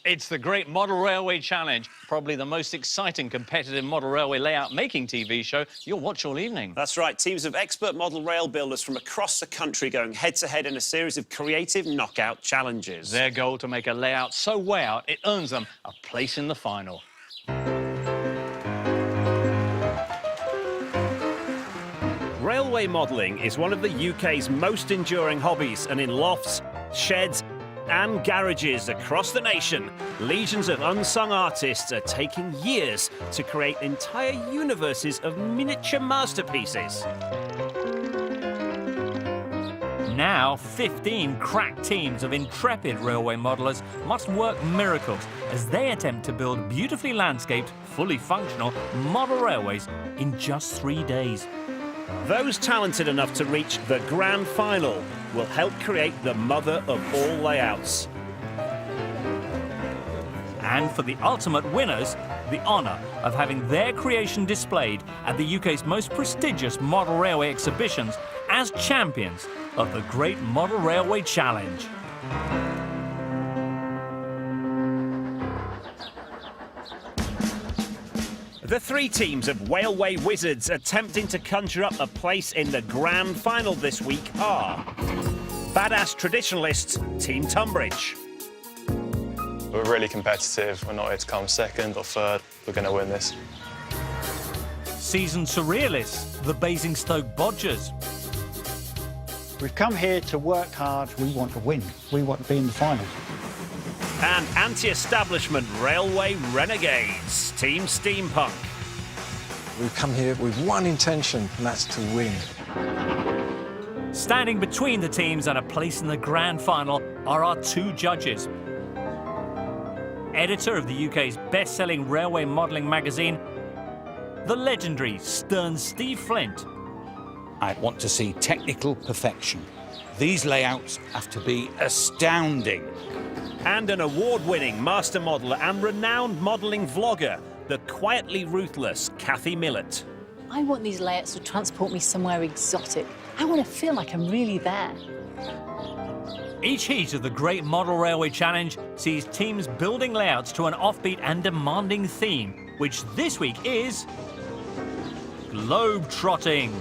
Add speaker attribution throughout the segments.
Speaker 1: It's the Great Model Railway Challenge, probably the most exciting competitive model railway layout making TV show you'll watch all evening.
Speaker 2: That's right. Teams of expert model rail builders from across the country going head-to-head in a series of creative knockout challenges.
Speaker 1: Their goal to make a layout so way out it earns them a place in the final.
Speaker 2: Railway modelling is one of the UK's most enduring hobbies, and in lofts, sheds and garages across the nation, legions of unsung artists are taking years to create entire universes of miniature masterpieces.
Speaker 3: Now, 15 crack teams of intrepid railway modellers must work miracles as they attempt to build beautifully landscaped, fully functional model railways in just 3 days.
Speaker 2: Those talented enough to reach the grand final will help create the mother of all layouts.
Speaker 3: And for the ultimate winners, the honour of having their creation displayed at the UK's most prestigious model railway exhibitions as champions of the Great Model Railway Challenge.
Speaker 2: The three teams of railway wizards attempting to conjure up a place in the grand final this week are Badass Traditionalists, Team Tunbridge.
Speaker 4: We're really competitive. We're not here to come second or third. We're going to win this.
Speaker 3: Seasoned Surrealists, the Basingstoke Bodgers.
Speaker 5: We've come here to work hard. We want to win. We want to be in the final.
Speaker 2: And anti-establishment railway renegades, Team Steampunk.
Speaker 6: We've come here with one intention, and that's to win.
Speaker 3: Standing between the teams and a place in the grand final are our two judges. Editor of the UK's best-selling railway modelling magazine, the legendary stern Steve Flint.
Speaker 7: I want to see technical perfection. These layouts have to be astounding.
Speaker 2: And an award-winning master modeller and renowned modelling vlogger, the quietly ruthless Kathy Millett.
Speaker 8: I want these layouts to transport me somewhere exotic. I want to feel like I'm really there.
Speaker 3: Each heat of the Great Model Railway Challenge sees teams building layouts to an offbeat and demanding theme, which this week is Globetrotting.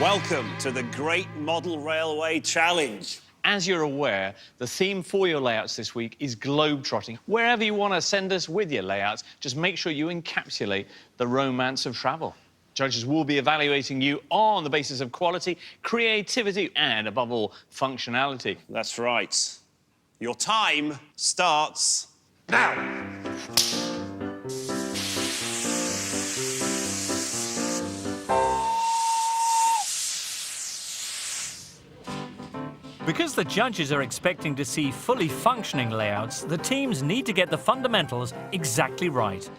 Speaker 2: Welcome to the Great Model Railway Challenge.
Speaker 1: As you're aware, the theme for your layouts this week is Globetrotting. Wherever you want to send us with your layouts, just make sure you encapsulate the romance of travel. Judges will be evaluating you on the basis of quality, creativity and, above all, functionality.
Speaker 2: That's right. Your time starts now.
Speaker 3: Because the judges are expecting to see fully functioning layouts, the teams need to get the fundamentals exactly right.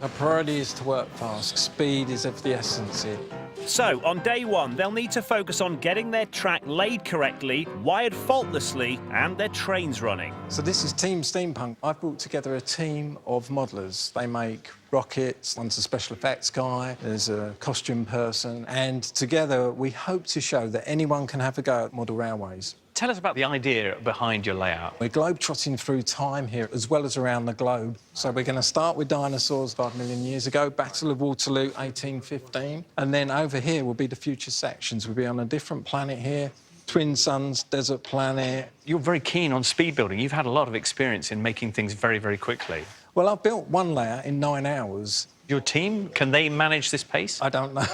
Speaker 6: Our priority is to work fast. Speed is of the essence here.
Speaker 2: So, on day one, they'll need to focus on getting their track laid correctly, wired faultlessly, and their trains running.
Speaker 6: So this is Team Steampunk. I've brought together a team of modellers. They make rockets, one's a special effects guy, there's a costume person, and together we hope to show that anyone can have a go at model railways.
Speaker 1: Tell us about the idea behind your layout.
Speaker 6: We're globe-trotting through time here, as well as around the globe. So we're going to start with dinosaurs 5 million years ago, Battle of Waterloo, 1815. And then over here will be the future sections. We'll be on a different planet here, twin suns, desert planet.
Speaker 1: You're very keen on speed building. You've had a lot of experience in making things very, very quickly.
Speaker 6: Well, I built one layout in 9 hours.
Speaker 1: Your team, can they manage this pace?
Speaker 6: I don't know.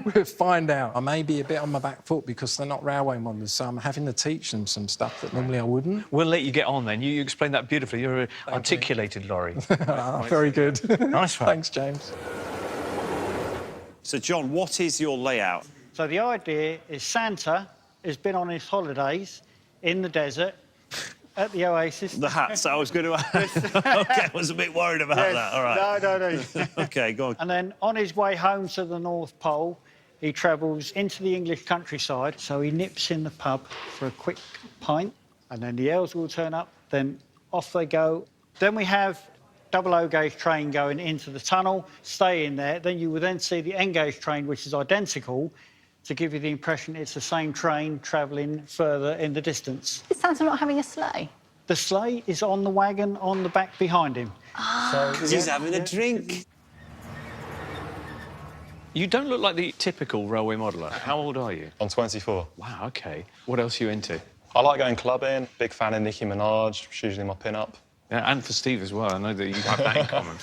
Speaker 6: We'll find out. I may be a bit on my back foot because they're not railway modellers, so I'm having to teach them some stuff that normally I wouldn't.
Speaker 1: We'll let you get on then. You explained that beautifully. You're an articulated lorry.
Speaker 6: Very good.
Speaker 1: Nice one.
Speaker 6: Thanks, James.
Speaker 2: So, John, what is your layout?
Speaker 5: So the idea is Santa has been on his holidays in the desert at the Oasis.
Speaker 2: The hats, I was going to ask. OK, I was a bit worried about that. All right.
Speaker 5: No.
Speaker 2: OK, go on.
Speaker 5: And then on his way home to the North Pole, he travels into the English countryside, so he nips in the pub for a quick pint, and then the elves will turn up, then off they go. Then we have double O gauge train going into the tunnel, stay in there. Then you will then see the N gauge train, which is identical, to give you the impression it's the same train travelling further in the distance.
Speaker 8: It sounds like not having a sleigh.
Speaker 5: The sleigh is on the wagon on the back behind him.
Speaker 9: Because he's having a drink.
Speaker 1: You don't look like the typical railway modeller. How old are you?
Speaker 4: I'm 24.
Speaker 1: Wow, OK. What else are you into?
Speaker 4: I like going clubbing, big fan of Nicki Minaj, she's usually my pin-up.
Speaker 1: Yeah, and for Steve as well. I know that you have that in common.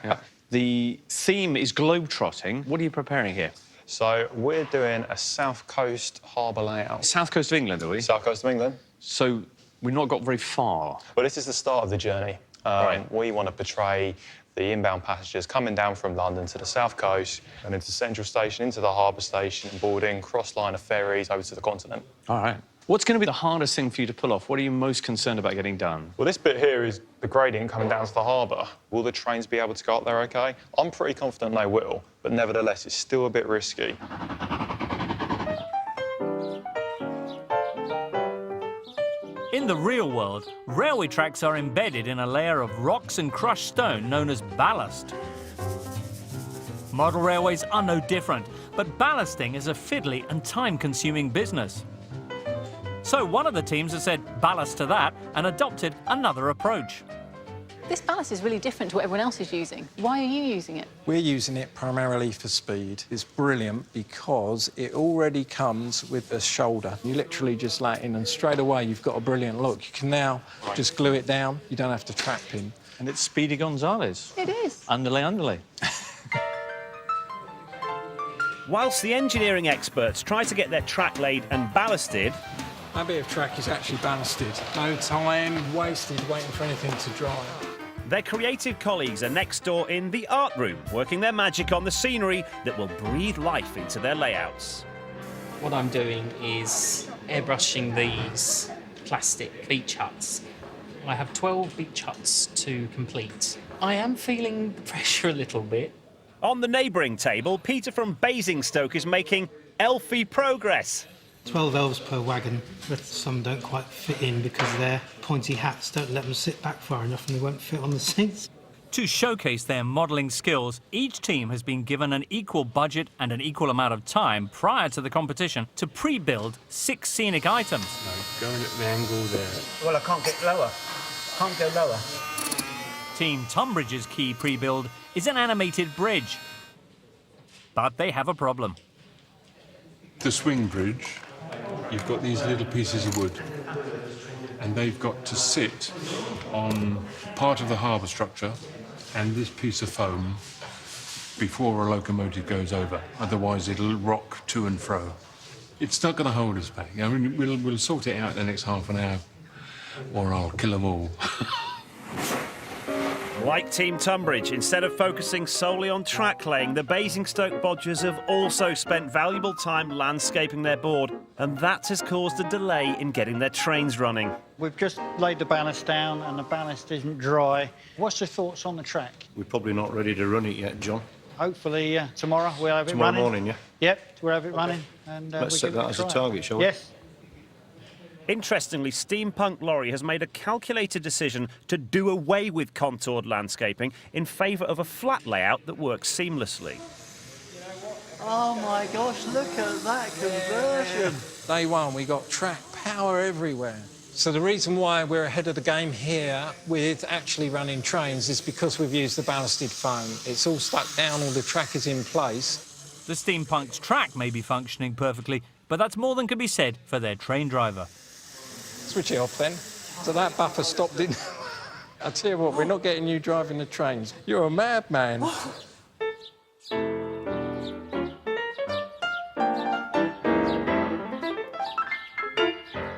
Speaker 1: Yeah. The theme is Globetrotting. What are you preparing here?
Speaker 4: So we're doing a South Coast harbour layout.
Speaker 1: South coast of England, are we?
Speaker 4: South Coast of England.
Speaker 1: So we've not got very far.
Speaker 4: Well, this is the start of the journey.
Speaker 1: Right.
Speaker 4: We want to portray the inbound passengers coming down from London to the South Coast and into Central Station, into the harbour station, boarding, cross-line of ferries over to the continent.
Speaker 1: All right. What's going to be the hardest thing for you to pull off? What are you most concerned about getting done?
Speaker 4: Well, this bit here is the gradient coming down to the harbour. Will the trains be able to go up there OK? I'm pretty confident they will, but nevertheless, it's still a bit risky.
Speaker 3: In the real world, railway tracks are embedded in a layer of rocks and crushed stone known as ballast. Model railways are no different, but ballasting is a fiddly and time-consuming business. So one of the teams has said ballast to that and adopted another approach.
Speaker 8: This ballast is really different to what everyone else is using. Why are you using it?
Speaker 6: We're using it primarily for speed. It's brilliant because it already comes with a shoulder. You literally just lay it in and straight away you've got a brilliant look. You can now just glue it down. You don't have to track pin.
Speaker 1: And it's Speedy Gonzales.
Speaker 8: It is.
Speaker 1: Underlay, underlay.
Speaker 2: Whilst the engineering experts try to get their track laid and ballasted,
Speaker 6: That bit of track is actually ballasted. No time wasted waiting for anything to dry.
Speaker 2: their creative colleagues are next door in the art room, working their magic on the scenery that will breathe life into their layouts.
Speaker 10: What I'm doing is airbrushing these plastic beach huts. I have 12 beach huts to complete. I am feeling the pressure a little bit.
Speaker 2: On the neighbouring table, Peter from Basingstoke is making elfy progress.
Speaker 11: 12 elves per wagon, but some don't quite fit in because their pointy hats don't let them sit back far enough and they won't fit on the seats.
Speaker 3: To showcase their modelling skills, each team has been given an equal budget and an equal amount of time prior to the competition to pre-build 6 scenic items.
Speaker 9: No, going at the angle there.
Speaker 12: Well, I can't get lower. Can't go lower.
Speaker 3: Team Tunbridge's key pre-build is an animated bridge. But they have a problem.
Speaker 13: The swing bridge, you've got these little pieces of wood, and they've got to sit on part of the harbour structure and this piece of foam before a locomotive goes over. Otherwise, it'll rock to and fro. It's not going to hold us back. I mean, we'll sort it out in the next half an hour, or I'll kill them all.
Speaker 2: Like Team Tunbridge, instead of focusing solely on track laying, the Basingstoke Bodgers have also spent valuable time landscaping their board, and that has caused a delay in getting their trains running.
Speaker 5: We've just laid the ballast down and the ballast isn't dry. What's your thoughts on the track?
Speaker 9: We're probably not ready to run it yet, John.
Speaker 5: Hopefully tomorrow we'll have it
Speaker 9: Tomorrow
Speaker 5: running.
Speaker 9: morning, yeah?
Speaker 5: Yep, we'll have it running. And,
Speaker 9: Let's set
Speaker 5: we'll
Speaker 9: that
Speaker 5: give it
Speaker 9: as a
Speaker 5: try.
Speaker 9: target, shall we?
Speaker 5: Yes.
Speaker 2: Interestingly, Steampunk Lorry has made a calculated decision to do away with contoured landscaping in favour of a flat layout that works seamlessly.
Speaker 12: Oh my gosh, look at that conversion.
Speaker 6: Day one, we got track power everywhere. So the reason why we're ahead of the game here with actually running trains is because we've used the ballasted foam. It's all stuck down, all the track is in place.
Speaker 3: The Steampunk's track may be functioning perfectly, but that's more than can be said for their train driver.
Speaker 6: Switch it off then. So that buffer stopped in. I tell you what, we're not getting you driving the trains. You're a madman.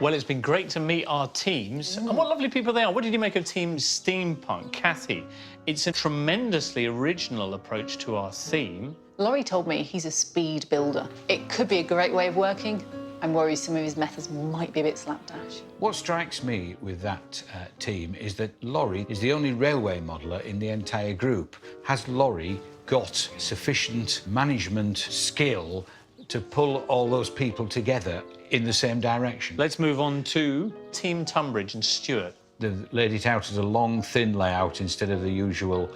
Speaker 1: Well, it's been great to meet our teams. And what lovely people they are. What did you make of Team Steampunk? Kathy, it's a tremendously original approach to our theme.
Speaker 8: Laurie told me he's a speed builder. It could be a great way of working. I'm worried some of his methods might be a bit slapdash.
Speaker 7: What strikes me with that team is that Laurie is the only railway modeller in the entire group. Has Laurie got sufficient management skill to pull all those people together in the same direction?
Speaker 1: Let's move on to Team Tunbridge and Stuart.
Speaker 7: They've laid it out as a long, thin layout instead of the usual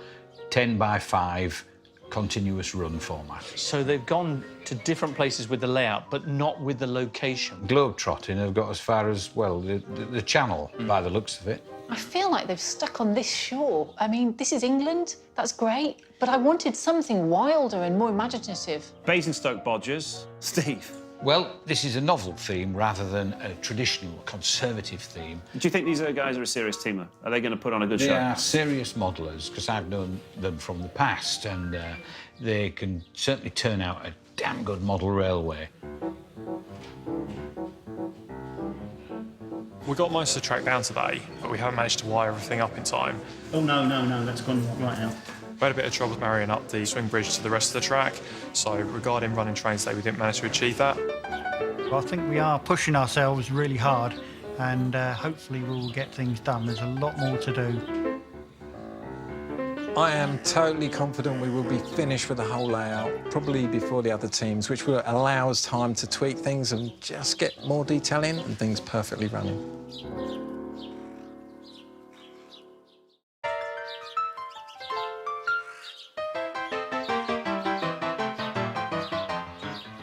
Speaker 7: 10 by 5 continuous run format.
Speaker 1: So they've gone to different places with the layout, but not with the location.
Speaker 7: Globetrotting have got as far as, well, the channel, by the looks of it.
Speaker 8: I feel like they've stuck on this shore. I mean, this is England, that's great, but I wanted something wilder and more imaginative.
Speaker 2: Basingstoke Bodgers. Steve?
Speaker 7: Well, this is a novel theme rather than a traditional conservative theme.
Speaker 2: Do you think these guys are a serious team, though? Are they going to put on a good
Speaker 7: They
Speaker 2: show?
Speaker 7: are serious modellers, because I've known them from the past, and they can certainly turn out a damn good model railway.
Speaker 4: We got most of the track down today, but we haven't managed to wire everything up in time.
Speaker 11: Oh, no, that's gone right now.
Speaker 4: We had a bit of trouble marrying up the swing bridge to the rest of the track, so regarding running trains today, we didn't manage to achieve that.
Speaker 5: I think we are pushing ourselves really hard, and hopefully we'll get things done. There's a lot more to do.
Speaker 6: I am totally confident we will be finished with the whole layout, probably before the other teams, which will allow us time to tweak things and just get more detail in and things perfectly running.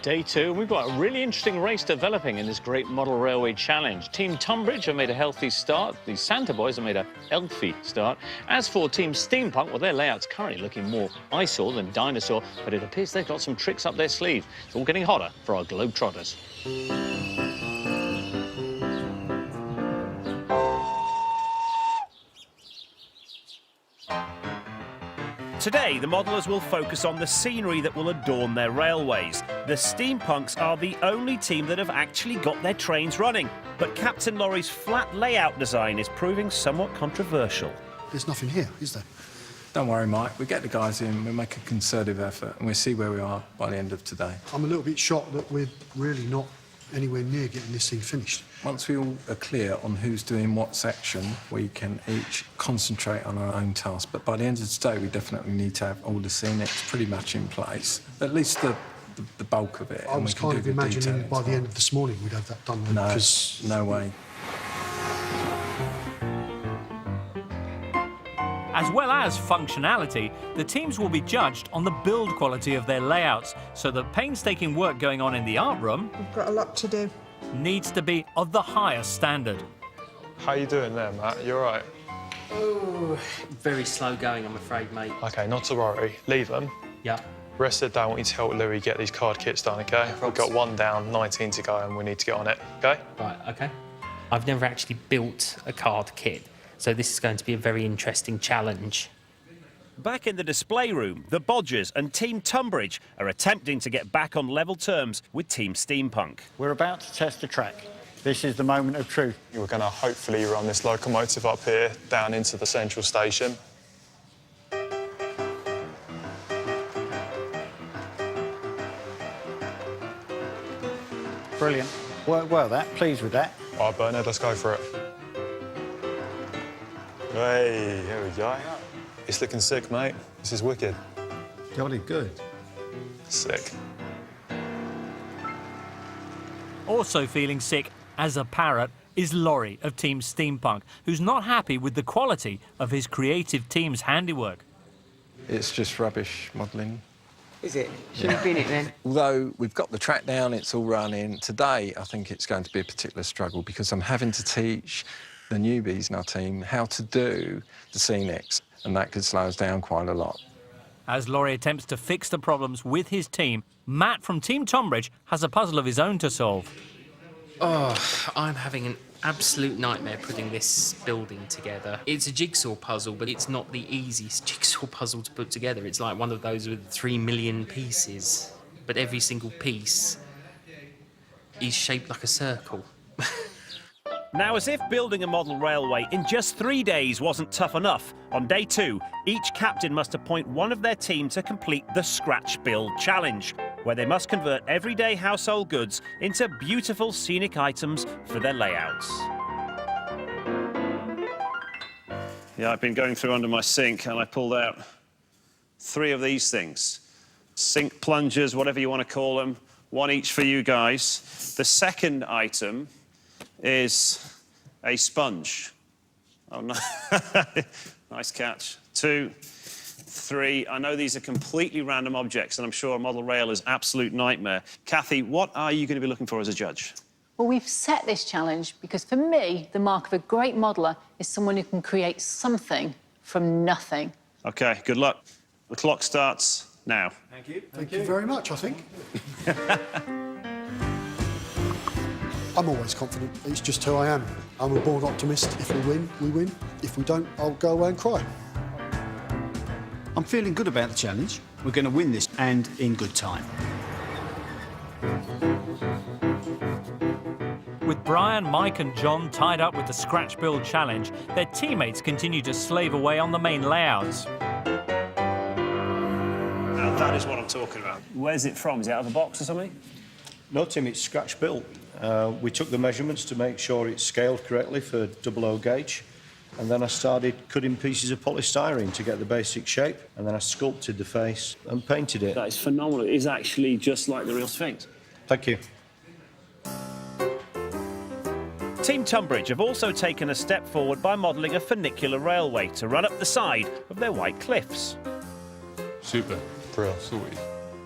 Speaker 1: Day 2, and we've got a really interesting race developing in this great model railway challenge. Team Tunbridge have made a healthy start. The Santa Boys have made a healthy start. As for Team Steampunk, well, their layout's currently looking more eyesore than dinosaur, but it appears they've got some tricks up their sleeve. It's all getting hotter for our Globetrotters.
Speaker 2: Today, the modellers will focus on the scenery that will adorn their railways. The Steampunks are the only team that have actually got their trains running. But Captain Laurie's flat layout design is proving somewhat controversial.
Speaker 14: There's nothing here, is there?
Speaker 6: Don't worry, Mike. We get the guys in, we'll make a concerted effort, and we'll see where we are by the end of today.
Speaker 14: I'm a little bit shocked that we're really not anywhere near getting this thing finished.
Speaker 6: Once we all are clear on who's doing what section, we can each concentrate on our own task. But by the end of today, we definitely need to have all the scenics pretty much in place, at least the bulk of it.
Speaker 14: I was kind of imagining by the end of this morning we'd have that done.
Speaker 6: No, no way.
Speaker 3: As well as functionality, the teams will be judged on the build quality of their layouts, so the painstaking work going on in the art room
Speaker 15: We've got a lot to do.
Speaker 3: Needs to be of the highest standard.
Speaker 4: How you doing there, Matt? You all right?
Speaker 10: Oh, very slow going, I'm afraid, mate.
Speaker 4: OK, not to worry. Leave them.
Speaker 10: Yeah.
Speaker 4: Rest of the day, I want you to help Louis get these card kits done, OK? We've got 1 down, 19 to go, and we need to get on it, OK?
Speaker 10: Right, OK. I've never actually built a card kit, so this is going to be a very interesting challenge.
Speaker 2: Back in the display room, the Bodgers and Team Tunbridge are attempting to get back on level terms with Team Steampunk.
Speaker 5: We're about to test the track. This is the moment of truth.
Speaker 4: We're going to hopefully run this locomotive up here, down into the central station.
Speaker 5: Brilliant. Worked well, that. Pleased with that.
Speaker 4: All right, Bernard, let's go for it. Hey, here we go. It's looking sick, mate. This is wicked.
Speaker 14: Jolly good.
Speaker 4: Sick.
Speaker 3: Also feeling sick as a parrot is Laurie of Team Steampunk, who's not happy with the quality of his creative team's handiwork.
Speaker 6: It's just rubbish modelling.
Speaker 15: Is it? Shouldn't have been it then.
Speaker 6: Although we've got the track down, it's all running. Today, I think it's going to be a particular struggle because I'm having to teach the newbies in our team how to do the scenics, and that could slow us down quite a lot.
Speaker 3: As Laurie attempts to fix the problems with his team, Matt from Team Tunbridge has a puzzle of his own to solve.
Speaker 10: Oh, I'm having an absolute nightmare putting this building together. It's a jigsaw puzzle, but it's not the easiest jigsaw puzzle to put together. It's like one of those with 3 million pieces, but every single piece is shaped like a circle.
Speaker 2: Now, as if building a model railway in just 3 days wasn't tough enough, on day 2, each captain must appoint one of their team to complete the Scratch Build Challenge, where they must convert everyday household goods into beautiful scenic items for their layouts. Yeah, I've been going through under my sink and I pulled out 3 of these things. Sink plungers, whatever you want to call them, 1 each for you guys. The second item is a sponge. Oh, no. Nice catch. 2, 3. I know these are completely random objects, and I'm sure a model rail is absolute nightmare. Kathy, what are you going to be looking for as a judge?
Speaker 8: Well, we've set this challenge because, for me, the mark of a great modeller is someone who can create something from nothing.
Speaker 2: OK, good luck. The clock starts now.
Speaker 14: Thank you. Thank you very much, I think. I'm always confident. It's just who I am. I'm a born optimist. If we win, we win. If we don't, I'll go away and cry.
Speaker 16: I'm feeling good about the challenge. We're going to win this, and in good time.
Speaker 3: With Brian, Mike and John tied up with the scratch build challenge, their teammates continue to slave away on the main layouts.
Speaker 2: Now, that is what I'm talking about. Where's it from? Is it out of a box or something?
Speaker 9: No, Tim, it's scratch built. We took the measurements to make sure it's scaled correctly for 00 gauge. And then I started cutting pieces of polystyrene to get the basic shape. And then I sculpted the face and painted it.
Speaker 2: That is phenomenal. It is actually just like the real Sphinx.
Speaker 9: Thank you.
Speaker 2: Team Tunbridge have also taken a step forward by modelling a funicular railway to run up the side of their white cliffs.
Speaker 13: Super.
Speaker 4: Brilliant.
Speaker 13: Sorted.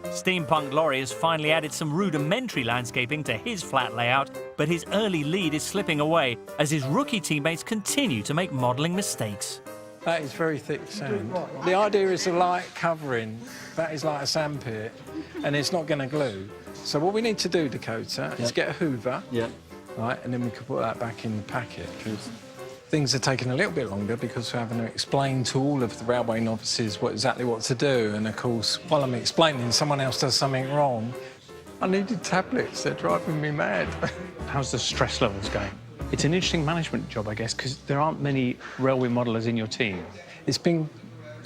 Speaker 3: Steampunk Laurie has finally added some rudimentary landscaping to his flat layout, but his early lead is slipping away as his rookie teammates continue to make modelling mistakes.
Speaker 6: That is very thick sand. The idea is a light covering. That is like a sandpit, and it's not going to glue. So what we need to do, Dakota, is get a hoover, right, and then we can put that back in the packet. Things are taking a little bit longer because we're having to explain to all of the railway novices exactly what to do. And, of course, while I'm explaining, someone else does something wrong. I needed tablets. They're driving me mad.
Speaker 1: How's the stress levels going? It's an interesting management job, I guess, because there aren't many railway modellers in your team.
Speaker 6: It's been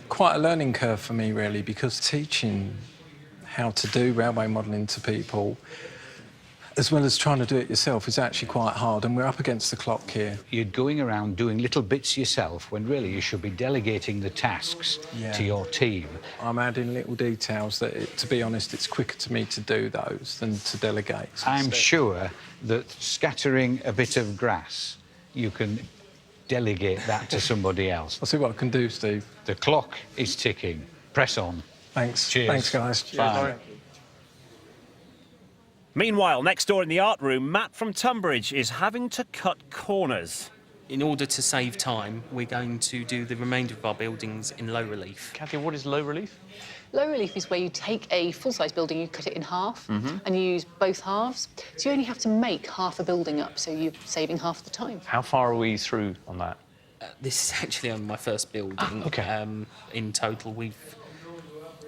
Speaker 6: quite a learning curve for me, really, because teaching how to do railway modelling to people, as well as trying to do it yourself, is actually quite hard, and we're up against the clock here.
Speaker 7: You're going around doing little bits yourself when really you should be delegating the tasks to your team.
Speaker 6: I'm adding little details that, to be honest, it's quicker to me to do those than to delegate.
Speaker 7: I'm sure that scattering a bit of grass, you can delegate that to somebody else.
Speaker 6: I'll see what I can do, Steve.
Speaker 7: The clock is ticking. Press on.
Speaker 6: Thanks.
Speaker 7: Cheers.
Speaker 6: Thanks, guys.
Speaker 7: Bye.
Speaker 2: Meanwhile, next door in the art room, Matt from Tunbridge is having to cut corners.
Speaker 10: In order to save time, we're going to do the remainder of our buildings in low relief.
Speaker 1: Kathy, what is low relief?
Speaker 8: Low relief is where you take a full-size building, you cut it in half, and you use both halves. So you only have to make half a building up, so you're saving half the time.
Speaker 1: How far are we through on that?
Speaker 10: This is actually on my first building.
Speaker 1: OK.
Speaker 10: In total, we've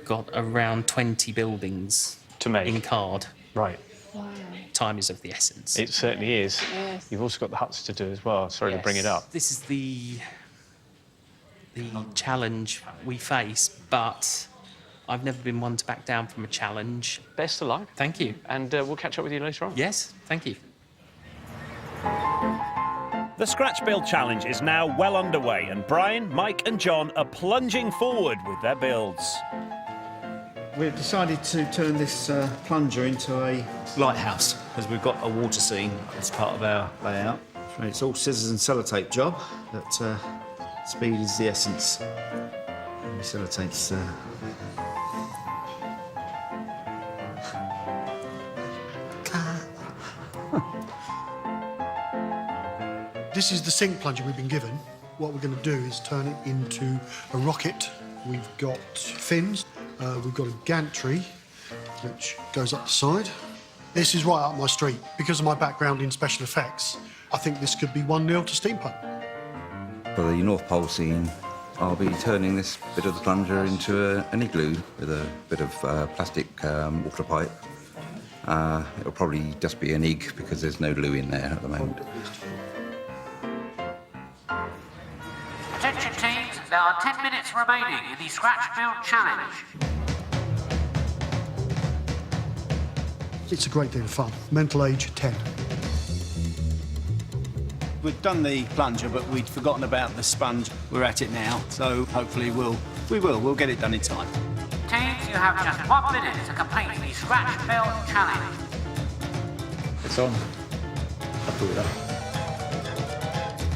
Speaker 10: got around 20 buildings
Speaker 1: to make
Speaker 10: in card.
Speaker 1: Right.
Speaker 8: Wow.
Speaker 10: Time is of the essence.
Speaker 1: It certainly is.
Speaker 8: Yes.
Speaker 1: You've also got the huts to do as well. Sorry to bring it up.
Speaker 10: This is the challenge we face, but I've never been one to back down from a challenge.
Speaker 1: Best of luck.
Speaker 10: Thank you.
Speaker 1: And we'll catch up with you later on.
Speaker 10: Yes, thank you.
Speaker 2: The Scratch Build Challenge is now well underway, and Brian, Mike and John are plunging forward with their builds.
Speaker 16: We've decided to turn this plunger into a lighthouse, because we've got a water scene as part of our layout. So it's all scissors and sellotape job, but speed is the essence. And the sellotape's...
Speaker 14: This is the sink plunger we've been given. What we're going to do is turn it into a rocket. We've got fins. We've got a gantry, which goes up the side. This is right up my street. Because of my background in special effects, I think this could be 1-0 to steampunk.
Speaker 17: For the North Pole scene, I'll be turning this bit of the plunger into an igloo with a bit of plastic water pipe. It'll probably just be an egg because there's no loo in there at the moment.
Speaker 18: Attention teams, there are 10 minutes remaining in the Scratch Build Challenge.
Speaker 14: It's a great deal of fun. Mental age, 10.
Speaker 16: We've done the plunger, but we'd forgotten about the sponge. We're at it now, so hopefully we'll get it done in time.
Speaker 18: Teams, you have just 1 minute to complete the Scratch Build Challenge.
Speaker 9: It's on. I'll pull it up.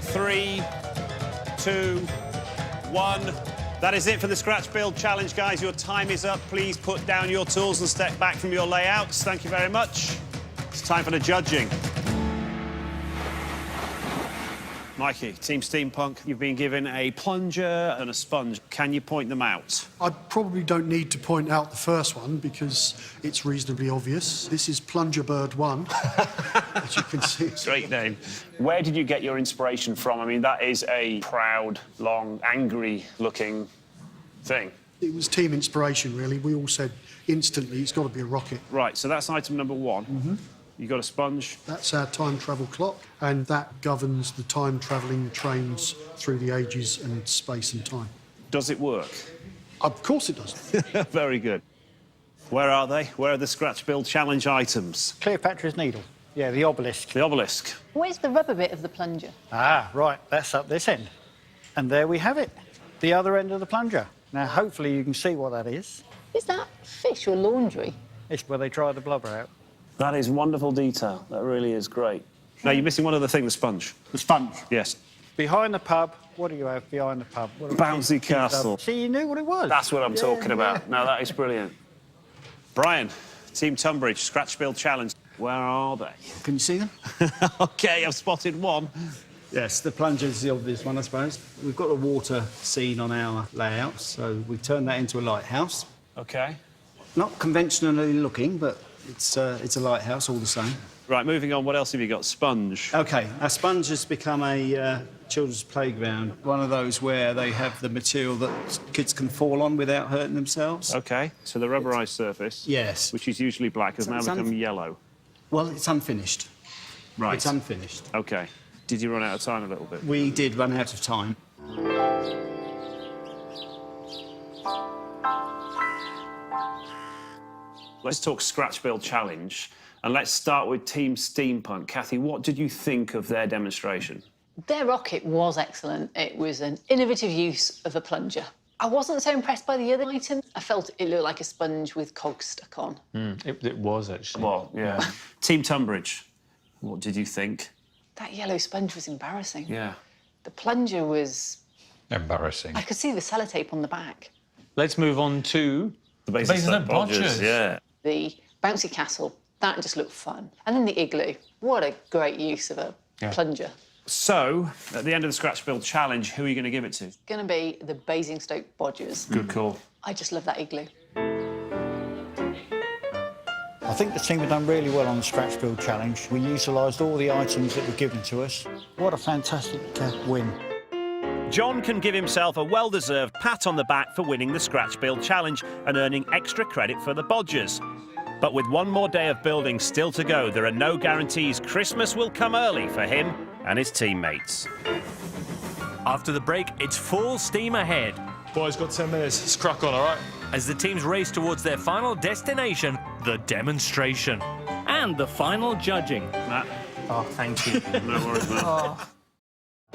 Speaker 2: 3, 2, 1. That is it for the Scratch Build Challenge, guys. Your time is up. Please put down your tools and step back from your layouts. Thank you very much. It's time for the judging. Mikey, Team Steampunk, you've been given a plunger and a sponge. Can you point them out?
Speaker 14: I probably don't need to point out the first one because it's reasonably obvious. This is Plunger Bird 1, as you can see.
Speaker 2: Great name. Where did you get your inspiration from? I mean, that is a proud, long, angry-looking thing.
Speaker 14: It was team inspiration, really. We all said instantly it's got to be a rocket.
Speaker 2: Right, so that's item number 1.
Speaker 14: Mm-hmm.
Speaker 2: You got a sponge?
Speaker 14: That's our time travel clock, and that governs the time travelling trains through the ages and space and time.
Speaker 2: Does it work?
Speaker 14: Of course it does.
Speaker 2: Very good. Where are they? Where are the Scratch Build Challenge items?
Speaker 5: Cleopatra's Needle. Yeah, the obelisk.
Speaker 2: The obelisk.
Speaker 8: Where's the rubber bit of the plunger?
Speaker 5: Ah, right, that's up this end. And there we have it, the other end of the plunger. Now, hopefully you can see what that is.
Speaker 8: Is that fish or laundry?
Speaker 5: It's where they dry the blubber out.
Speaker 2: That is wonderful detail. That really is great. Now, you're missing one other thing, the sponge.
Speaker 5: The sponge?
Speaker 2: Yes.
Speaker 5: Behind the pub, what do you have behind the pub? What
Speaker 2: Bouncy castle.
Speaker 5: See, you knew what it was.
Speaker 2: That's what I'm talking about. No, that is brilliant. Brian, Team Tunbridge, Scratch Build Challenge. Where are they?
Speaker 16: Can you see them?
Speaker 2: OK, I've spotted one.
Speaker 16: Yes, the plunger's the obvious one, I suppose. We've got a water scene on our layout, so we've turned that into a lighthouse.
Speaker 2: OK.
Speaker 16: Not conventionally looking, but it's a lighthouse all the same.
Speaker 2: Right, moving on, what else have you got? Sponge.
Speaker 16: OK, our sponge has become a children's playground, one of those where they have the material that kids can fall on without hurting themselves.
Speaker 2: OK, so the rubberised surface.
Speaker 16: Yes.
Speaker 2: Which is usually black, has now become yellow.
Speaker 16: Well, it's unfinished.
Speaker 2: Right.
Speaker 16: It's unfinished.
Speaker 2: OK. Did you run out of time a little bit?
Speaker 16: We did run out of time.
Speaker 2: Let's talk Scratch Build Challenge, and let's start with Team Steampunk. Kathy, what did you think of their demonstration?
Speaker 8: Their rocket was excellent. It was an innovative use of a plunger. I wasn't so impressed by the other items. I felt it looked like a sponge with cogs stuck on.
Speaker 1: It was, actually.
Speaker 2: Well, yeah. Team Tunbridge, what did you think?
Speaker 8: That yellow sponge was embarrassing.
Speaker 2: Yeah.
Speaker 8: The plunger was...
Speaker 7: Embarrassing.
Speaker 8: I could see the sellotape on the back.
Speaker 1: Let's move on to...
Speaker 2: The basic bodgers. Yeah.
Speaker 8: The bouncy castle, that just looked fun. And then the igloo. What a great use of a plunger.
Speaker 2: So, at the end of the Scratch Build Challenge, who are you going to give it to?
Speaker 8: It's going to be the Basingstoke bodgers.
Speaker 2: Good call.
Speaker 8: I just love that igloo.
Speaker 5: I think the team have done really well on the Scratch Build Challenge. We utilised all the items that were given to us. What a fantastic win.
Speaker 2: John can give himself a well-deserved pat on the back for winning the Scratch Build Challenge and earning extra credit for the bodgers. But with one more day of building still to go, there are no guarantees Christmas will come early for him and his teammates.
Speaker 3: After the break, it's full steam ahead.
Speaker 13: Boys, got 10 minutes. Let's crack on, all right?
Speaker 3: As the teams race towards their final destination, the demonstration. And the final judging.
Speaker 2: Matt.
Speaker 3: Oh, thank you.
Speaker 2: No worries, Matt.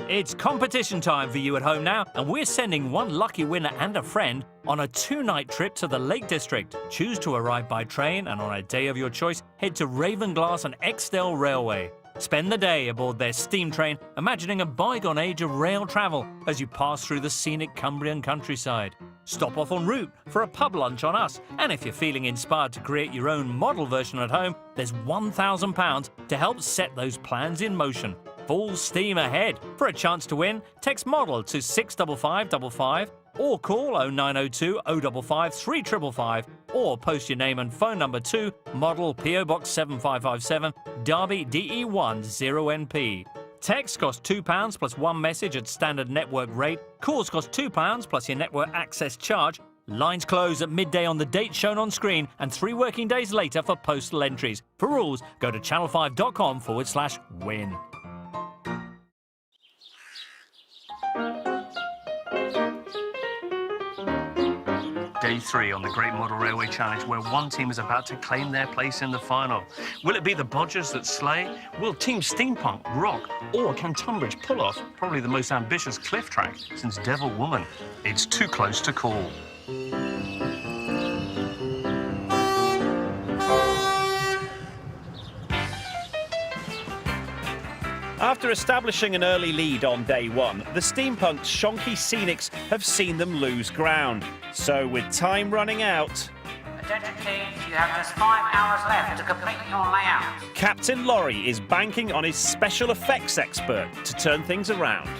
Speaker 3: It's competition time for you at home now, and we're sending one lucky winner and a friend on a 2-night trip to the Lake District. Choose to arrive by train, and on a day of your choice, head to Ravenglass and Exdale Railway. Spend the day aboard their steam train, imagining a bygone age of rail travel as you pass through the scenic Cumbrian countryside. Stop off en route for a pub lunch on us, and if you're feeling inspired to create your own model version at home, there's £1,000 to help set those plans in motion. Full steam ahead. For a chance to win, text MODEL to 65555 or call 0902 055 3555 or post your name and phone number to Model PO Box 7557 Derby DE1 0NP. Text costs £2 plus one message at standard network rate. Calls cost £2 plus your network access charge. Lines close at midday on the date shown on screen and 3 working days later for postal entries. For rules, go to channel5.com/win. Day 3 on the Great Model Railway Challenge, where one team is about to claim their place in the final. Will it be the bodgers that slay? Will Team Steampunk rock? Or can Tunbridge pull off probably the most ambitious cliff track since Devil Woman? It's too close to call.
Speaker 2: After establishing an early lead on day one, the steampunk's shonky scenics have seen them lose ground. So with time running out...
Speaker 18: Attention teams, you have just 5 hours left to complete your layout.
Speaker 2: Captain Laurie is banking on his special effects expert to turn things around.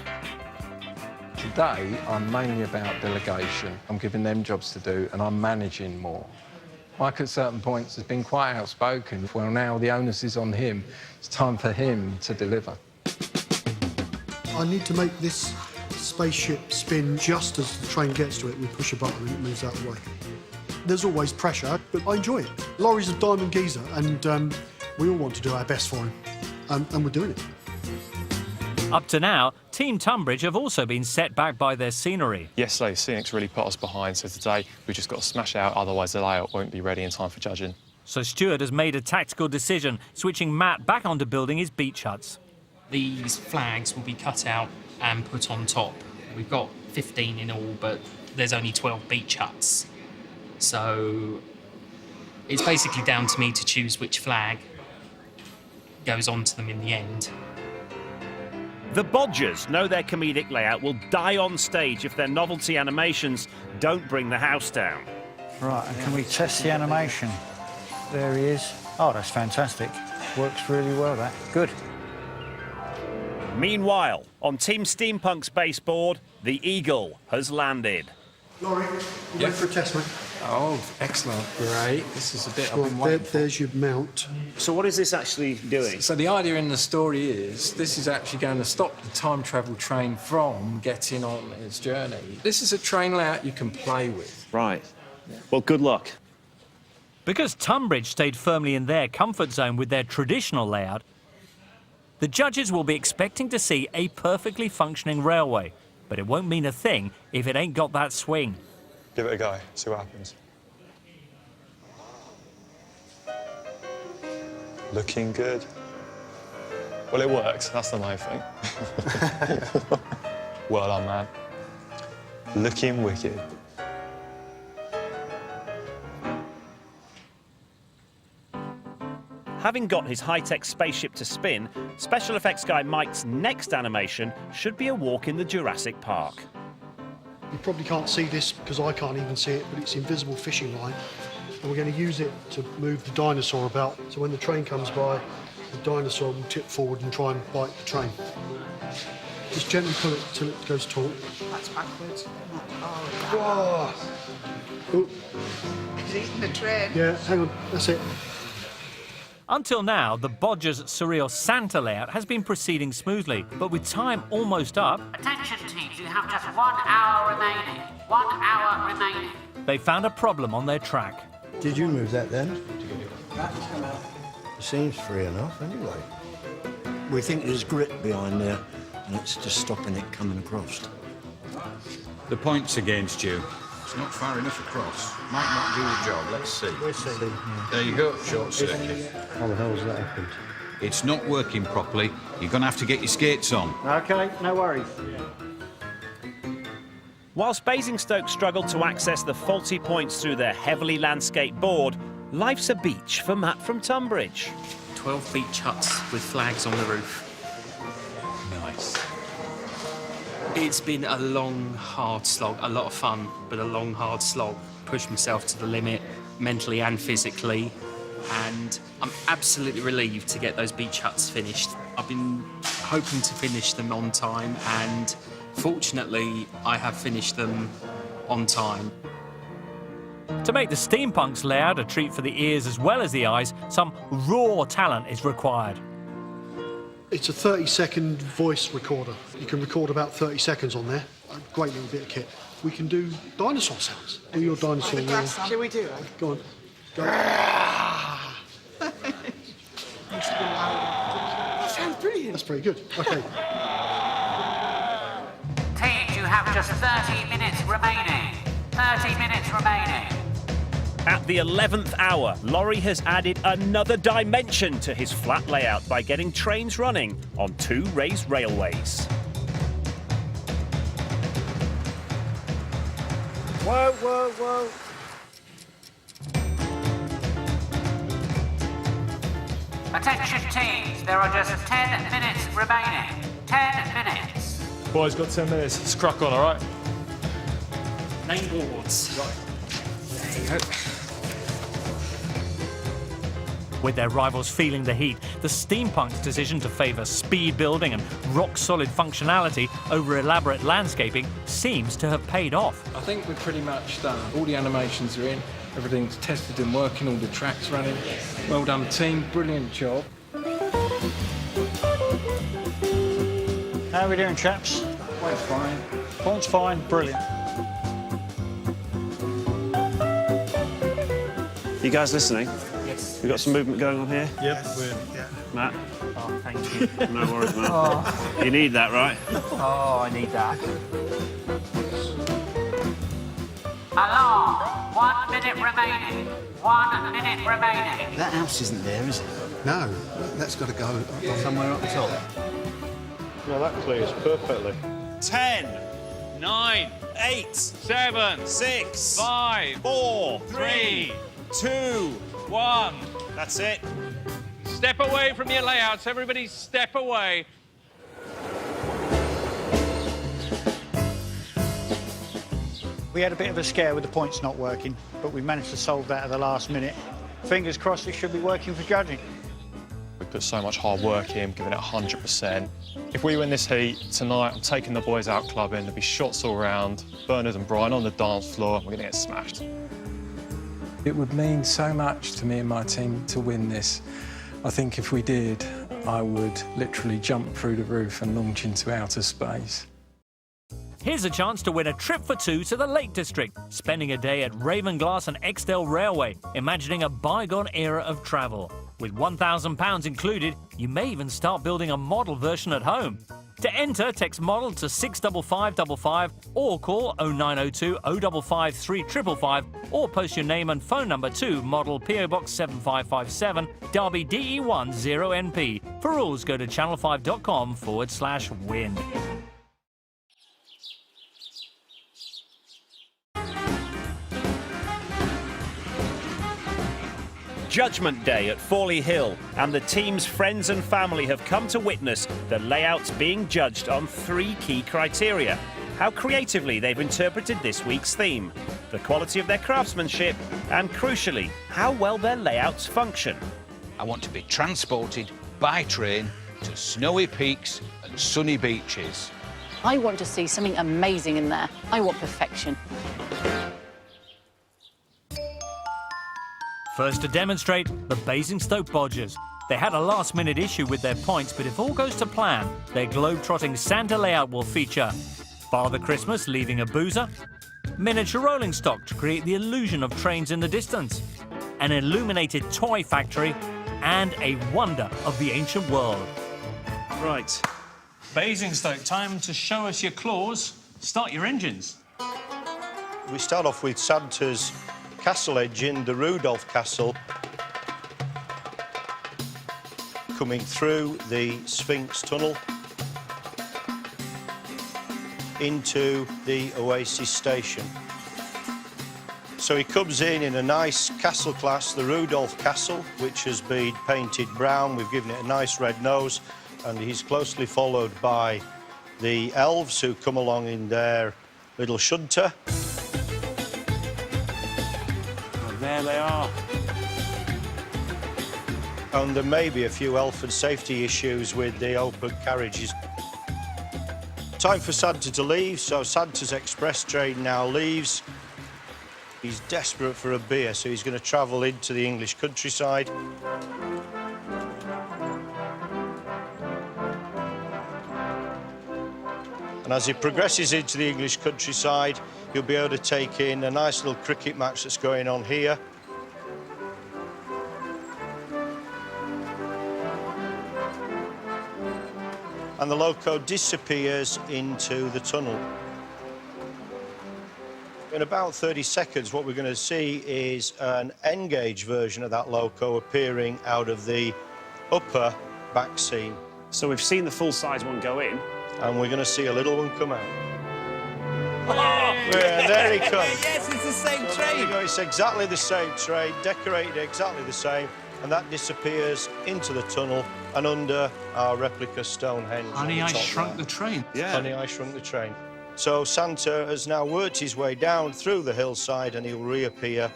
Speaker 6: Today, I'm mainly about delegation. I'm giving them jobs to do, and I'm managing more. Mike, at certain points, has been quite outspoken. Well, now the onus is on him. It's time for him to deliver.
Speaker 14: I need to make this spaceship spin just as the train gets to it. We push a button and it moves out of the way. There's always pressure, but I enjoy it. Laurie's a diamond geezer, and we all want to do our best for him, and we're doing it.
Speaker 3: Up to now, Team Tunbridge have also been set back by their scenery.
Speaker 4: Yesterday, scenics really put us behind, so today we've just got to smash out, otherwise the layout won't be ready in time for judging.
Speaker 3: So Stuart has made a tactical decision, switching Matt back onto building his beach huts.
Speaker 10: These flags will be cut out and put on top. We've got 15 in all, but there's only 12 beach huts. So it's basically down to me to choose which flag goes onto them in the end.
Speaker 2: The Bodgers know their comedic layout will die on stage if their novelty animations don't bring the house down.
Speaker 5: Right, and can we test the animation? There he is. Oh, that's fantastic. Works really well, that. Good.
Speaker 2: Meanwhile, on Team Steampunk's baseboard, the Eagle has landed.
Speaker 14: Laurie, you ready for a test, mate?
Speaker 6: Oh, excellent. Great. This is a bit I've been waiting for.
Speaker 14: There's your mount.
Speaker 2: So what is this actually doing?
Speaker 6: So the idea in the story is this is actually going to stop the time travel train from getting on its journey. This is a train layout you can play with.
Speaker 2: Right. Well, good luck.
Speaker 3: Because Tunbridge stayed firmly in their comfort zone with their traditional layout, the judges will be expecting to see a perfectly functioning railway, but it won't mean a thing if it ain't got that swing.
Speaker 4: Give it a go, see what happens. Looking good. Well, it works, that's the main thing. Well done, man. Looking wicked.
Speaker 2: Having got his high-tech spaceship to spin, special effects guy Mike's next animation should be a walk in the Jurassic Park.
Speaker 14: You probably can't see this because I can't even see it, but it's invisible fishing line. And we're going to use it to move the dinosaur about. So when the train comes by, the dinosaur will tip forward and try and bite the train. Just gently pull it till it goes taut.
Speaker 15: That's backwards.
Speaker 14: Whoa! Oh.
Speaker 15: He's eating the train.
Speaker 14: Yeah, hang on, that's it.
Speaker 3: Until now, the Bodgers' surreal Santa layout has been proceeding smoothly, but with time almost up...
Speaker 18: Attention teams, you have just 1 hour remaining. 1 hour remaining.
Speaker 3: They found a problem on their track.
Speaker 19: Did you move that then? It seems free enough anyway. We think there's grit behind there, and it's just stopping it coming across.
Speaker 7: The point's against you. It's not far enough across. Might not do the job. Let's see.
Speaker 19: We'll see.
Speaker 7: There you go. Short circuit.
Speaker 19: How the hell's that happened?
Speaker 7: It's not working properly. You're going to have to get your skates on.
Speaker 5: OK, no worries.
Speaker 2: Whilst Basingstoke struggled to access the faulty points through their heavily landscaped board, life's a beach for Matt from Tunbridge.
Speaker 10: 12 beach huts with flags on the roof.
Speaker 7: Nice.
Speaker 10: It's been a long, hard slog, a lot of fun, but a long, hard slog. Pushed myself to the limit, mentally and physically, and I'm absolutely relieved to get those beach huts finished. I've been hoping to finish them on time, and fortunately, I have finished them on time.
Speaker 3: To make the Steampunks layout a treat for the ears as well as the eyes, some raw talent is required.
Speaker 14: It's a 30-second voice recorder. You can record about 30 seconds on there. A great little bit of kit. We can do dinosaur sounds. Do your dinosaur roar.
Speaker 15: Shall we do it?
Speaker 14: Go on. Go.
Speaker 15: That sounds brilliant.
Speaker 14: That's pretty good. OK.
Speaker 18: Teams, you have just 30 minutes remaining. 30 minutes remaining.
Speaker 2: At the 11th hour, Laurie has added another dimension to his flat layout by getting trains running on 2 raised railways.
Speaker 15: Whoa, whoa, whoa.
Speaker 18: Attention teams, there are just 10 minutes remaining. 10 minutes.
Speaker 20: Boys, got 10 minutes. Let's crack on, all right?
Speaker 10: Name boards.
Speaker 3: With their rivals feeling the heat, the steampunk's decision to favour speed building and rock-solid functionality over elaborate landscaping seems to have paid off.
Speaker 6: I think we're pretty much done. All the animations are in, everything's tested and working, all the tracks running. Well done, team. Brilliant job.
Speaker 5: How are we doing, chaps?
Speaker 6: Point's fine.
Speaker 5: Point's fine. Brilliant.
Speaker 2: You guys listening?
Speaker 10: Yes.
Speaker 2: We've got some movement going on here?
Speaker 5: Yep.
Speaker 2: Matt?
Speaker 10: Oh, thank you.
Speaker 2: No worries, Matt. You need that, right?
Speaker 10: Oh, I need that.
Speaker 18: Alarm! 1 minute remaining. 1 minute remaining.
Speaker 16: That house isn't there, is it?
Speaker 14: No, that's got to go
Speaker 16: Somewhere up the top.
Speaker 9: No, that clears perfectly.
Speaker 2: 10,
Speaker 1: 9,
Speaker 2: 8,
Speaker 1: 7,
Speaker 2: 6,
Speaker 1: 5,
Speaker 2: 4,
Speaker 1: 3,
Speaker 2: 2.
Speaker 1: 1.
Speaker 2: That's it.
Speaker 1: Step away from your layouts. Everybody step away.
Speaker 5: We had a bit of a scare with the points not working, but we managed to solve that at the last minute. Fingers crossed it should be working for judging.
Speaker 4: We put so much hard work in, giving it 100%. If we win this heat tonight, I'm taking the boys out clubbing. There'll be shots all round. Bernard and Brian on the dance floor, and we're going to get smashed.
Speaker 6: It would mean so much to me and my team to win this. I think if we did, I would literally jump through the roof and launch into outer space.
Speaker 3: Here's a chance to win a trip for two to the Lake District, spending a day at Ravenglass and Exdale Railway, imagining a bygone era of travel. With £1,000 included, you may even start building a model version at home. To enter, text model to 65555 or call 0902 055 3555 or post your name and phone number to model PO Box 7557 Derby DE1 0NP. For rules, go to channel5.com/win.
Speaker 2: Judgment Day at Fawley Hill, and the team's friends and family have come to witness the layouts being judged on 3 key criteria. How creatively they've interpreted this week's theme, the quality of their craftsmanship, and crucially, how well their layouts function.
Speaker 7: I want to be transported by train to snowy peaks and sunny beaches.
Speaker 8: I want to see something amazing in there. I want perfection.
Speaker 3: First to demonstrate, the Basingstoke Bodgers. They had a last-minute issue with their points, but if all goes to plan, their Globetrotting Santa layout will feature Father Christmas leaving a boozer, miniature rolling stock to create the illusion of trains in the distance, an illuminated toy factory, and a wonder of the ancient world.
Speaker 1: Right. Basingstoke, time to show us your claws. Start your engines.
Speaker 9: We start off with Santa's castle edge in the Rudolph Castle, coming through the Sphinx Tunnel into the Oasis Station. So he comes in a nice castle class, the Rudolph Castle, which has been painted brown. We've given it a nice red nose, and he's closely followed by the elves who come along in their little shunter.
Speaker 1: There they are.
Speaker 9: And there may be a few elf and safety issues with the open carriages. Time for Santa to leave, so Santa's express train now leaves. He's desperate for a beer, so he's going to travel into the English countryside. And as he progresses into the English countryside, you'll be able to take in a nice little cricket match that's going on here. And the loco disappears into the tunnel. In about 30 seconds, what we're going to see is an N-gauge version of that loco appearing out of the upper back scene.
Speaker 2: So we've seen the full-size one go in.
Speaker 9: And we're going to see a little one come out. Yeah, there he comes.
Speaker 15: Yes, it's the same
Speaker 9: So
Speaker 15: train.
Speaker 9: there you go. It's exactly the same train, decorated exactly the same. and that disappears into the tunnel and under our replica Stonehenge.
Speaker 1: Honey, I Shrunk the Train.
Speaker 9: Yeah. Honey, I Shrunk the Train. So Santa has now worked his way down through the hillside and he'll reappear.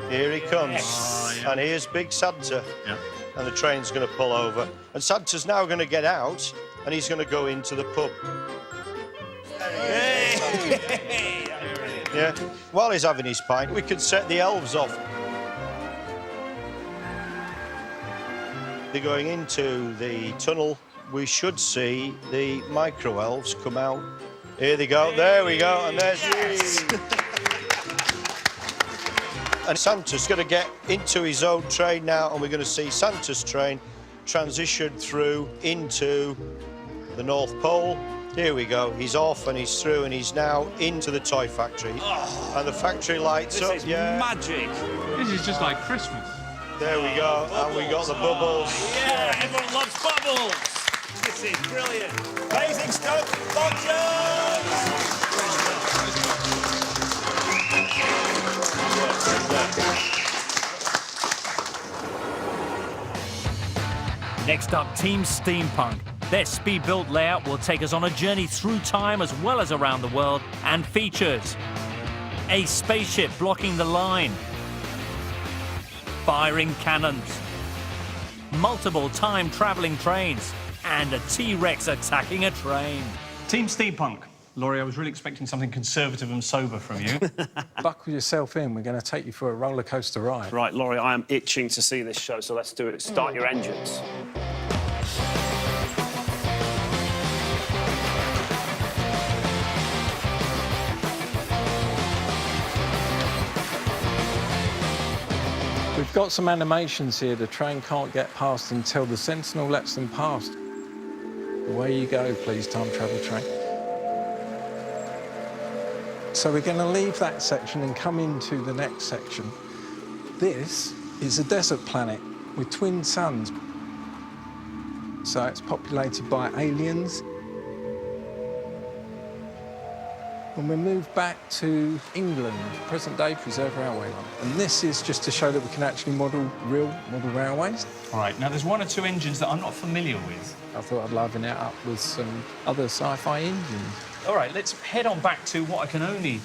Speaker 9: Here he comes.
Speaker 1: Oh, yeah.
Speaker 9: And here's Big Santa.
Speaker 1: Yeah.
Speaker 9: And the train's going to pull over. And Santa's now going to get out and he's going to go into the pub. Yeah. While he's having his pint, we could set the elves off. They're going into the tunnel. We should see the micro-elves come out. Here they go. There we go. And there's... Yes! And Santa's going to get into his own train now, and we're going to see Santa's train transition through into the North Pole. Here we go. He's off and he's through and he's now into the toy factory. Oh, and the factory lights up.
Speaker 2: This is magic.
Speaker 1: This is just like Christmas.
Speaker 9: There we go. And we got the bubbles.
Speaker 2: Yeah, everyone loves bubbles. This is brilliant. Basingstoke,
Speaker 3: Next up, Team Steampunk. Their speed-built layout will take us on a journey through time as well as around the world, and features a spaceship blocking the line, firing cannons, multiple time-travelling trains, and a T-Rex attacking a train.
Speaker 1: Team Steampunk. Laurie, I was really expecting something conservative and sober from you.
Speaker 6: Buckle yourself in. We're going to take you for a roller coaster ride.
Speaker 2: Right, Laurie, I am itching to see this show, so let's do it. Start your engines.
Speaker 6: We've got some animations here. The train can't get past until the Sentinel lets them past. Away you go, please, time travel train. So we're going to leave that section and come into the next section. This is a desert planet with twin suns. So it's populated by aliens. And we move back to England, present-day Preserve Railway Line. And this is just to show that we can actually model real model railways.
Speaker 1: All right, now there's one or two engines that I'm not familiar with.
Speaker 6: I thought I'd liven it up with some other sci-fi engines.
Speaker 1: All right, let's head on back to what I can only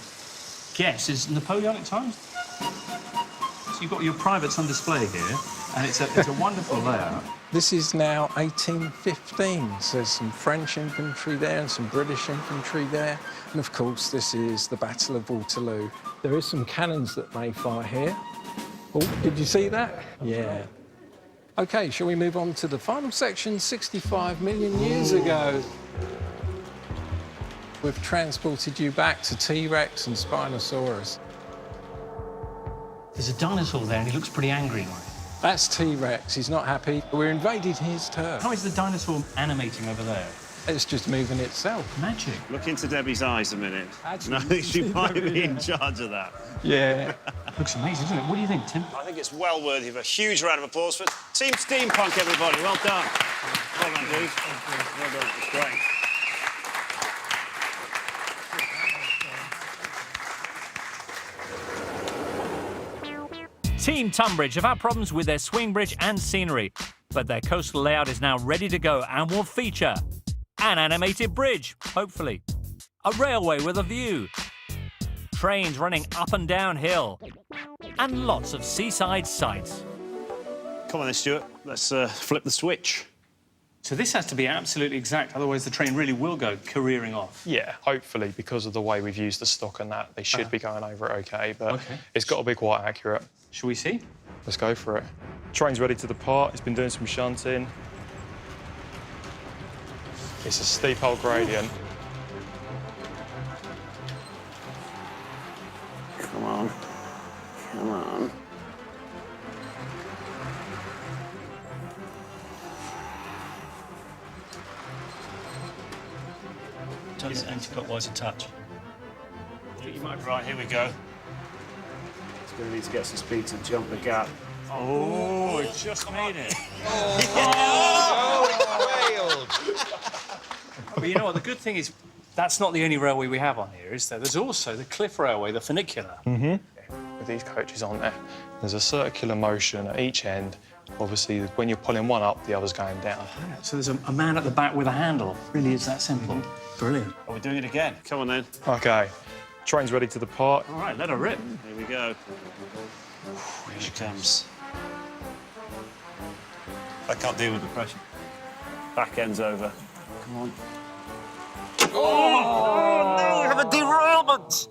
Speaker 1: guess is Napoleonic times. So you've got your privates on display here, and it's a wonderful layout.
Speaker 6: This is now 1815, so there's some French infantry there and some British infantry there. And of course, this is the Battle of Waterloo. There is some cannons that may fire here. Oh, did you see that? Yeah. OK, shall we move on to the final section, 65 million years ago? We've transported you back to T-Rex and Spinosaurus.
Speaker 1: There's a dinosaur there, and he looks pretty angry.
Speaker 6: That's T-Rex. He's not happy. We're invaded his turf.
Speaker 1: How is the dinosaur animating over there?
Speaker 6: It's just moving itself.
Speaker 1: Magic.
Speaker 2: Look into Debbie's eyes a minute. No, she might be in charge of that.
Speaker 6: Yeah.
Speaker 1: Looks amazing, doesn't it? What do you think, Tim?
Speaker 2: I think it's well worthy of a huge round of applause for Team Steampunk, everybody. Well done. Well done, dude. Well done. It's great.
Speaker 3: Team Tunbridge have had problems with their swing bridge and scenery, but their coastal layout is now ready to go and will feature an animated bridge, hopefully, a railway with a view, trains running up and down hill, and lots of seaside sights.
Speaker 2: Come on then, Stuart. Let's flip the switch.
Speaker 1: So this has to be absolutely exact, otherwise the train really will go careering off.
Speaker 4: Yeah, hopefully, because of the way we've used the stock and that, they should be going over it OK, but it's got to be quite accurate.
Speaker 1: Shall we see?
Speaker 4: Let's go for it. Train's ready to depart. It's been doing some shunting. It's a steep old gradient.
Speaker 2: Come on. Come on.
Speaker 1: Turn it anti-clockwise a touch.
Speaker 2: I think you might be right. Here we go. It's going to need to get some speed to jump the gap.
Speaker 1: Oh, it just made it. But you know what? The good thing is that's not the only railway we have on here, is there? There's also the Cliff Railway, the funicular.
Speaker 4: Mm-hmm. with these coaches, aren't there? There's a circular motion at each end. Obviously, when you're pulling one up, the other's going down.
Speaker 1: So there's a man at the back with a handle. Really is that simple.
Speaker 2: Brilliant. Are we doing it again? Come on, then.
Speaker 4: OK. Train's ready to depart.
Speaker 2: All right, let her rip. Here we go. Here she comes. I can't deal with the pressure. Back end's over. Come on.
Speaker 4: Oh,
Speaker 2: no, we have a derailment!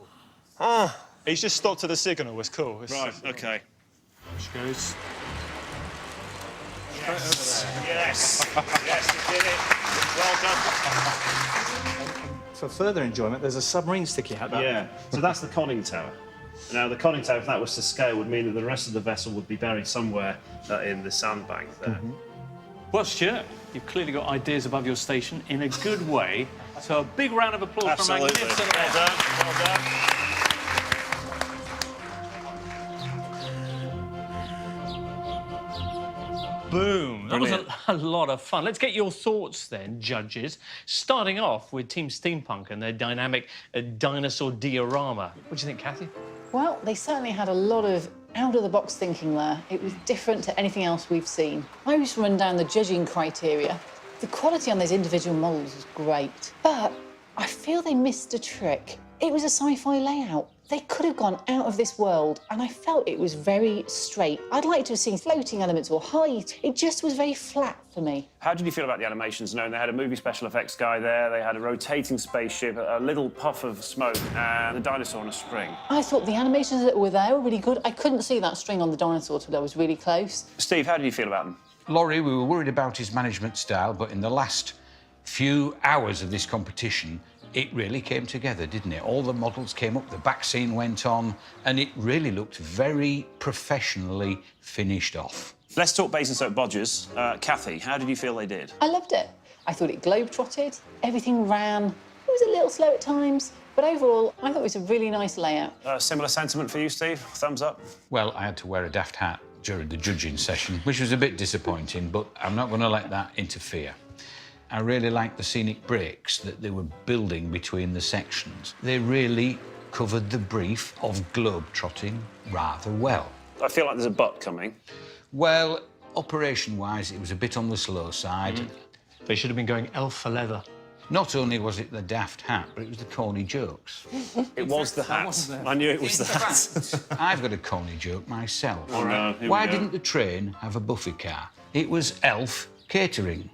Speaker 4: Oh. He's just stopped at the signal. It's cool.
Speaker 2: Right, OK.
Speaker 4: She goes.
Speaker 2: Yes, yes, yes, you did it. Well done.
Speaker 1: For further enjoyment, there's a submarine sticking out there.
Speaker 2: Yeah, so that's the conning tower. Now, the conning tower, if that was to scale, would mean that the rest of the vessel would be buried somewhere in the sandbank there.
Speaker 1: Well, Stuart, you've clearly got ideas above your station in a good way. So a big round of applause for a
Speaker 2: Absolutely.
Speaker 1: magnificent
Speaker 2: Well done, well done.
Speaker 1: Boom. That was
Speaker 2: Brilliant.
Speaker 1: a lot of fun. Let's get your thoughts then, judges. Starting off with Team Steampunk and their dynamic dinosaur diorama. What do you think, Kathy?
Speaker 8: Well, they certainly had a lot of out-of-the-box thinking there. It was different to anything else we've seen. I was run down the judging criteria. The quality on those individual models was great, but I feel they missed a trick. It was a sci-fi layout. They could have gone out of this world, and I felt it was very straight. I'd like to have seen floating elements or height. It just was very flat for me.
Speaker 2: How did you feel about the animations, knowing they had a movie special effects guy there, they had a rotating spaceship, a little puff of smoke, and a dinosaur on a string?
Speaker 8: I thought the animations that were there were really good. I couldn't see that string on the dinosaur till I was really close.
Speaker 2: Steve, how did you feel about them?
Speaker 7: Laurie, we were worried about his management style, but in the last few hours of this competition, it really came together, didn't it? All the models came up, the back scene went on, and it really looked very professionally finished off.
Speaker 2: Let's talk Basingstoke Bodgers. Kathy, how did you feel they did?
Speaker 8: I loved it. I thought it globetrotted, everything ran. It was a little slow at times, but overall, I thought it was a really nice layout.
Speaker 2: Similar sentiment for you, Steve? Thumbs up?
Speaker 7: Well, I had to wear a daft hat during the judging session, which was a bit disappointing, but I'm not going to let that interfere. I really liked the scenic breaks that they were building between the sections. They really covered the brief of globetrotting rather well.
Speaker 2: I feel like there's a but coming.
Speaker 7: Well, operation-wise, it was a bit on the slow side.
Speaker 1: They should have been going elf for leather.
Speaker 7: Not only was it the daft hat, but it was the corny jokes.
Speaker 2: It was the hat. I knew it was the hat.
Speaker 7: I've got a corny joke myself.
Speaker 2: Oh, no. Here we
Speaker 7: Why
Speaker 2: go.
Speaker 7: didn't the train have a buffet car? It was elf catering.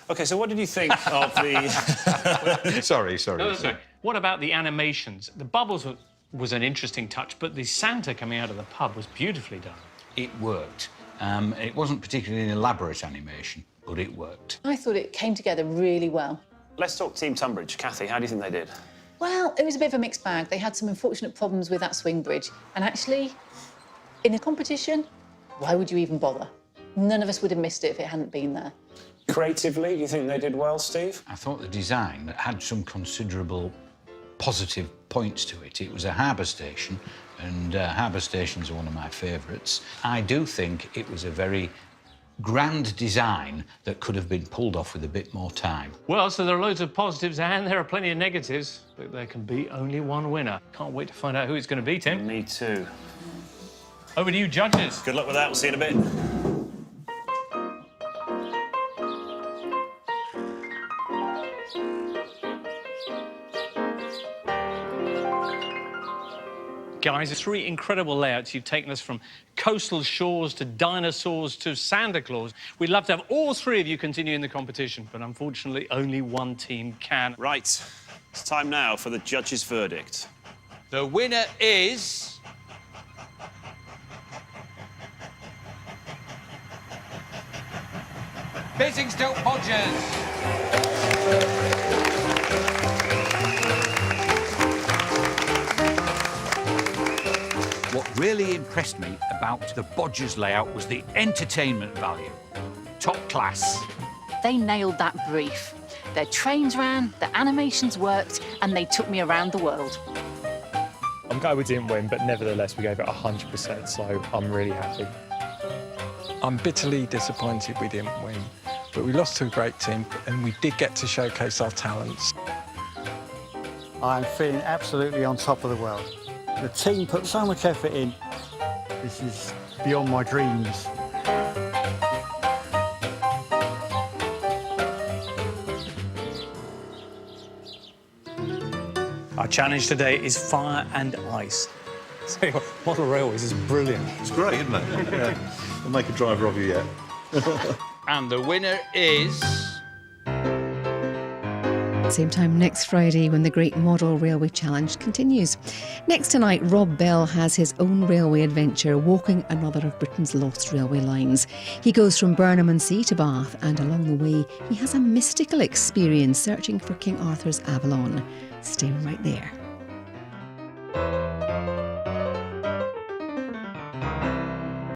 Speaker 2: OK, so what did you think of the...
Speaker 7: Sorry.
Speaker 1: No. What about the animations? The bubbles was an interesting touch, but the Santa coming out of the pub was beautifully done.
Speaker 7: It worked. It wasn't particularly an elaborate animation, but it worked.
Speaker 8: I thought it came together really well.
Speaker 2: Let's talk Team Tunbridge. Kathy, how do you think they did?
Speaker 8: Well, it was a bit of a mixed bag. They had some unfortunate problems with that swing bridge. And actually, in a competition, why would you even bother? None of us would have missed it if it hadn't been there.
Speaker 2: Creatively, do you think they did well, Steve?
Speaker 7: I thought the design had some considerable positive points to it. It was a harbour station, and harbour stations are one of my favourites. I do think it was a very grand design that could have been pulled off with a bit more time.
Speaker 1: Well, so there are loads of positives and there are plenty of negatives, but there can be only one winner. Can't wait to find out who it's going to be, Tim.
Speaker 2: Me too.
Speaker 1: Over to you, judges.
Speaker 2: Good luck with that. We'll see you in a bit.
Speaker 1: Guys, 3 incredible layouts. You've taken us from coastal shores to dinosaurs to Santa Claus. We'd love to have all 3 of you continue in the competition, but unfortunately only one team can.
Speaker 2: Right. It's time now for the judge's verdict.
Speaker 7: The winner is... Basingstoke Bodgers. What really impressed me about the Bodgers layout was the entertainment value. Top class.
Speaker 8: They nailed that brief. Their trains ran, their animations worked, and they took me around the world.
Speaker 4: I'm glad we didn't win, but nevertheless, we gave it 100%, so I'm really happy.
Speaker 6: I'm bitterly disappointed we didn't win, but we lost to a great team, and we did get to showcase our talents.
Speaker 5: I'm feeling absolutely on top of the world. The team put so much effort in. This is beyond my dreams.
Speaker 1: Our challenge today is fire and ice. So, model railways is brilliant.
Speaker 21: It's great, isn't it? Yeah. I'll make a driver of you yet.
Speaker 7: And the winner is...
Speaker 22: Same time next Friday when the Great Model Railway Challenge continues. Next tonight, Rob Bell has his own railway adventure, walking another of Britain's lost railway lines. He goes from Burnham-on-Sea to Bath, and along the way, he has a mystical experience searching for King Arthur's Avalon. Stay right there.